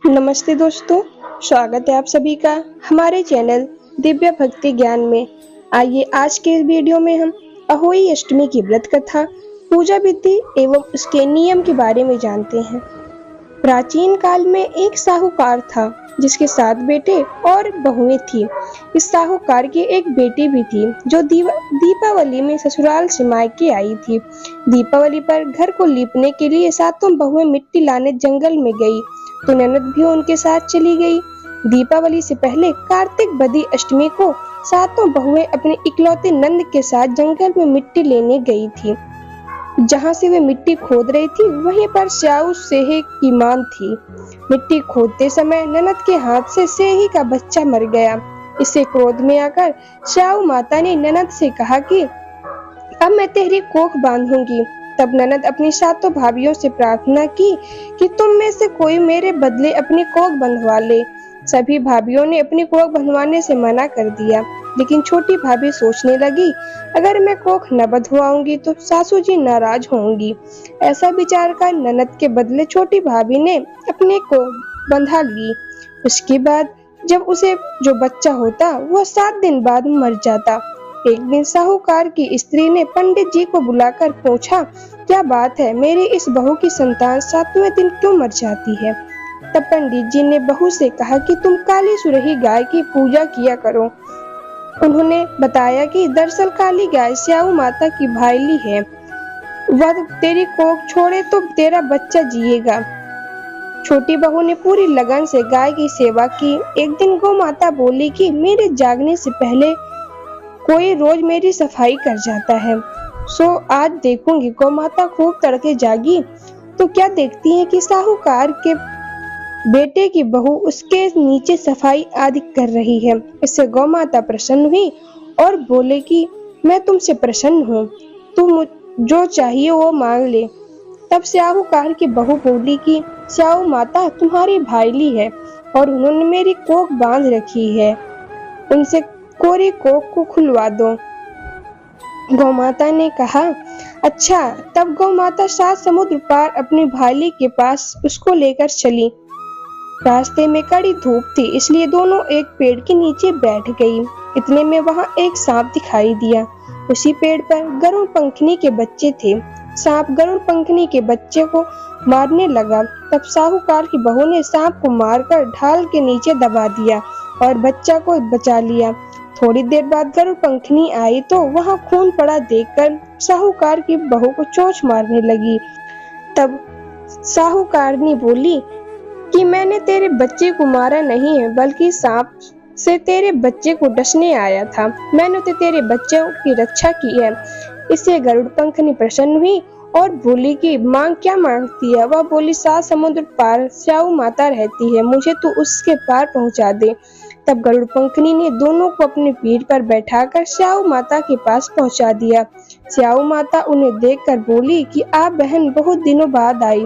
नमस्ते दोस्तों, स्वागत है आप सभी का हमारे चैनल दिव्य भक्ति ज्ञान में। आइए आज के इस वीडियो में हम अहोई अष्टमी की व्रत कथा, पूजा विधि एवं उसके नियम के बारे में जानते हैं। प्राचीन काल में एक साहूकार था जिसके 7 बेटे और बहुएं थी। इस साहूकार की एक बेटी भी थी जो दीपावली में ससुराल से मायके आई थी। दीपावली पर घर को लीपने के लिए सातों बहुएं मिट्टी लाने जंगल में गई तो ननद भी उनके साथ चली गई। दीपावली से पहले कार्तिक बदी अष्टमी को सातों बहुएं अपने इकलौते नंद के साथ जंगल में मिट्टी लेने गई थी। जहाँ से वे मिट्टी खोद रही थी वहीं पर स्याऊ सेहे की मां थी। मिट्टी खोदते समय ननद के हाथ से सेही का बच्चा मर गया। इससे क्रोध में आकर स्याऊ माता ने ननद से कहा कि अब मैं तेरी कोख बांधूंगी। तब ननद अपनी सातों भाभियों से प्रार्थना की कि तुम में से कोई मेरे बदले अपनी कोख बंधवा ले। सभी भाभियों ने अपनी कोख बंधवाने से मना कर दिया, लेकिन छोटी भाभी सोचने लगी, अगर मैं कोख न बंधवाऊंगी तो सासू जी नाराज होंगी। ऐसा विचार कर ननद के बदले छोटी भाभी ने अपने को बंधा ली। उसके बाद जब उसे जो बच्चा होता वह 7 दिन बाद मर जाता। एक दिन साहूकार की स्त्री ने पंडित जी को बुलाकर पूछा, क्या बात है, मेरी इस बहू की संतान 7वें दिन क्यों मर जाती है? तब पंडित जी ने बहू से कहा कि तुम काली सुरही गाय की पूजा किया करो। उन्होंने बताया कि दरअसल काली गाय स्याऊ माता की भाईली है, वह तेरी कोख छोड़े तो तेरा बच्चा जिएगा। छोटी बहू ने पूरी लगन से गाय की सेवा की। एक दिन गौ माता बोली कि मेरे जागने से पहले कोई रोज मेरी सफाई कर जाता है, सो आज देखूंगी। गौ माता खूब तड़के जागी तो क्या देखती है कि साहूकार के बेटे की बहू उसके नीचे सफाई आदि कर रही है। इससे गौ माता प्रसन्न हुई और बोले कि मैं तुमसे प्रसन्न हूँ, तुम जो चाहिए वो मांग ले। तब साहूकार की बहू बोली कि स्याऊ माता तुम्हारी भाईली है और उन्होंने मेरी कोख बांध रखी है, उनसे कोरी कोख को खुलवा दो। गौ माता ने कहा, अच्छा। तब गौ माता 7 समुद्र पार अपनी भाईली के पास उसको लेकर चली। रास्ते में कड़ी धूप थी, इसलिए दोनों एक पेड़ के नीचे बैठ गई। इतने में वहां एक सांप दिखाई दिया। उसी पेड़ पर गरुड़ पंखनी के बच्चे थे। सांप गरुड़ पंखनी के बच्चे को मारने लगा। तब साहूकार की बहू ने सांप को मारकर ढाल के नीचे दबा दिया और बच्चा को बचा लिया। थोड़ी देर बाद गरुड़ पंखनी आई तो वहां खून पड़ा देखकर साहूकार की बहू को चोंच मारने लगी। तब साहूकारनी बोली कि मैंने तेरे बच्चे को मारा नहीं है, बल्कि सांप से तेरे बच्चे को डसने आया था। मैंने तो तेरे बच्चों की रक्षा की है। इससे गरुड़ पंखनी प्रसन्न हुई और बोली कि मांग क्या मांगती है? वह बोली, 7 समुद्र पार स्याऊ माता रहती है, मुझे तो उसके पार पहुंचा दे। तब गरुड़ पंखनी ने दोनों को अपनी पीठ पर बैठाकर स्याऊ माता के पास पहुंचा दिया। स्याऊ माता उन्हें देखकर बोली कि आप बहन बहुत दिनों बाद आई।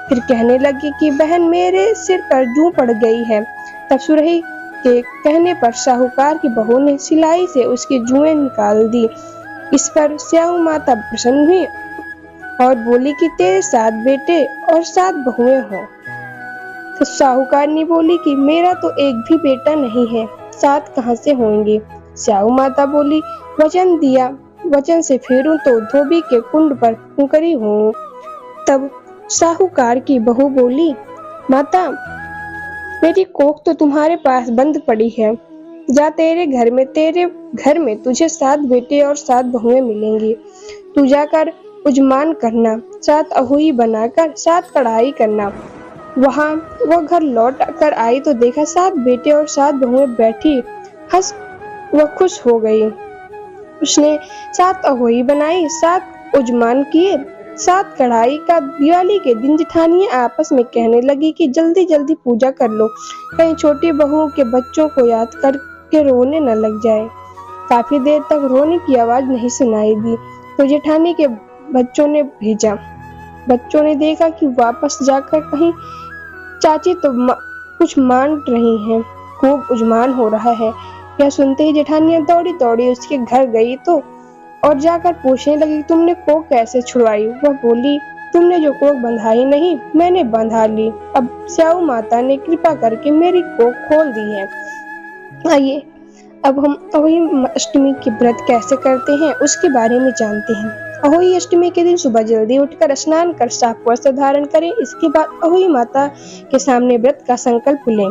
फिर कहने लगी कि बहन मेरे सिर पर जूं पड़ गई है। तब सुरही के कहने पर साहूकार की बहू ने सिलाई से उसकी जुएं निकाल दी। इस पर स्याऊ माता प्रसन्न हुई और बोली कि तेरे 7 बेटे और 7 बहुएं हों। तो साहूकार ने बोली कि मेरा तो एक भी बेटा नहीं है, 7 कहां से होंगे? स्याऊ माता बोली, वचन दिया, वचन से फेरूं तो धोबी के कुंड पर कुंकरी हूँ। तब साहूकार की बहू बोली, माता मेरी कोख तो तुम्हारे पास बंद पड़ी है, जा तेरे घर में तुझे 7 बेटे और 7 बहुएं मिलेंगी। तू जाकर उजमान करना, 7 अहुई बनाकर 7 कढ़ाई करना। वहां वो घर लौट कर आई तो देखा 7 बेटे और 7 बहुएं बैठी। हंस वह खुश हो गई। उसने 7 अहोई बनाई, 7 उजमान किए, 7 कढ़ाई का। दिवाली के दिन जेठानियां आपस में कहने लगी कि जल्दी जल्दी पूजा कर लो, कहीं छोटी बहू के बच्चों को याद करके रोने न लग जाए। काफी देर तक रोने की आवाज नहीं सुनाई दी तो जेठानी के बच्चों ने भेजा। बच्चों ने देखा कि वापस जाकर कहीं चाची तो कुछ मान रही हैं, खूब उजमान हो रहा है। यह सुनते ही जेठानियां दौड़ी दौड़ी उसके घर गई तो और जाकर पूछने लगी, तुमने कोख कैसे छुड़वाई? वह बोली, तुमने जो कोख बंधाई नहीं, मैंने बंधा ली। अब स्याऊ माता ने कृपा करके मेरी कोख खोल दी है। आइए अब हम अहोई अष्टमी के व्रत कैसे करते हैं उसके बारे में जानते हैं। अहोई अष्टमी के दिन सुबह जल्दी उठकर स्नान कर साफ वस्त्र धारण करें। इसके बाद अहोई माता के सामने व्रत का संकल्प लें।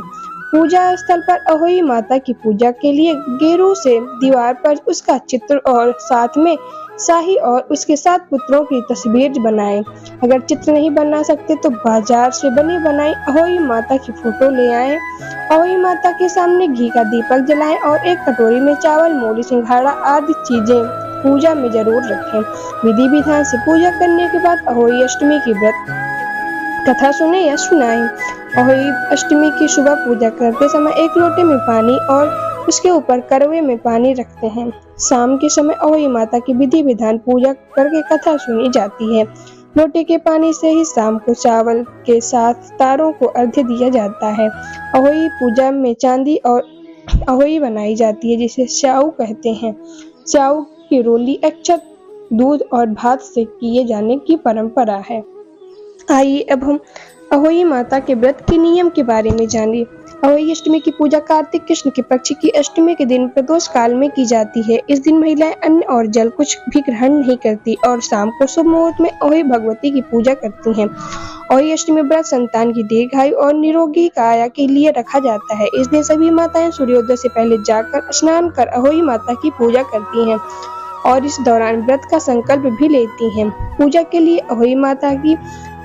पूजा स्थल पर अहोई माता की पूजा के लिए गेरू से दीवार पर उसका चित्र और साथ में शाही और उसके 7 पुत्रों की तस्वीर बनाएं। अगर चित्र नहीं बना सकते तो बाजार से बनी बनाई अहोई माता की फोटो ले आएं। अहोई माता के सामने घी का दीपक जलाएं और एक कटोरी में चावल, मूली, सिंघाड़ा आदि चीजें पूजा में जरूर रखें। विधि विधान से पूजा करने के बाद अहोई अष्टमी की व्रत कथा सुने या सुनाएं। अहोई अष्टमी की सुबह पूजा करते समय एक लोटे में पानी और उसके ऊपर करवे में पानी रखते हैं। शाम के समय अहोई माता की विधि विधान पूजा करके कथा सुनी जाती है। लोटे के पानी से ही शाम को चावल के साथ तारों को अर्घ्य दिया जाता है। अहोई पूजा में चांदी और अहोई बनाई जाती है जिसे स्याऊ कहते हैं। स्याऊ की रोली अक्षत, दूध और भात से किए जाने की परंपरा है। आइए अब हम अहोई माता के व्रत के नियम के बारे में जानें। अहोई अष्टमी की पूजा कार्तिक कृष्ण के पक्ष की अष्टमी के दिन प्रदोष काल में की जाती है। इस दिन महिलाएं अन्न और जल कुछ भी ग्रहण नहीं करती और शाम को शुभ मुहूर्त में अहोई भगवती की पूजा करती हैं। अहोई अष्टमी व्रत संतान की दीर्घायु और निरोगी काया के लिए रखा जाता है। इस दिन सभी माताएं सूर्योदय से पहले जाकर स्नान कर अहोई माता की पूजा करती हैं और इस दौरान व्रत का संकल्प भी लेती हैं। पूजा के लिए अहोई माता की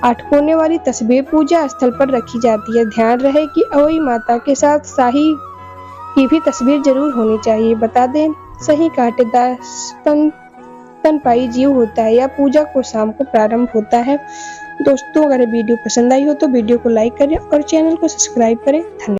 8 कोने वाली तस्वीर पूजा स्थल पर रखी जाती है। ध्यान रहे कि अहोई माता के साथ शाही की भी तस्वीर जरूर होनी चाहिए। बता दें, सही कांटेदार स्तनपायी जीव होता है या पूजा को शाम को प्रारंभ होता है। दोस्तों, अगर वीडियो पसंद आई हो तो वीडियो को लाइक करें और चैनल को सब्सक्राइब करें। धन्यवाद।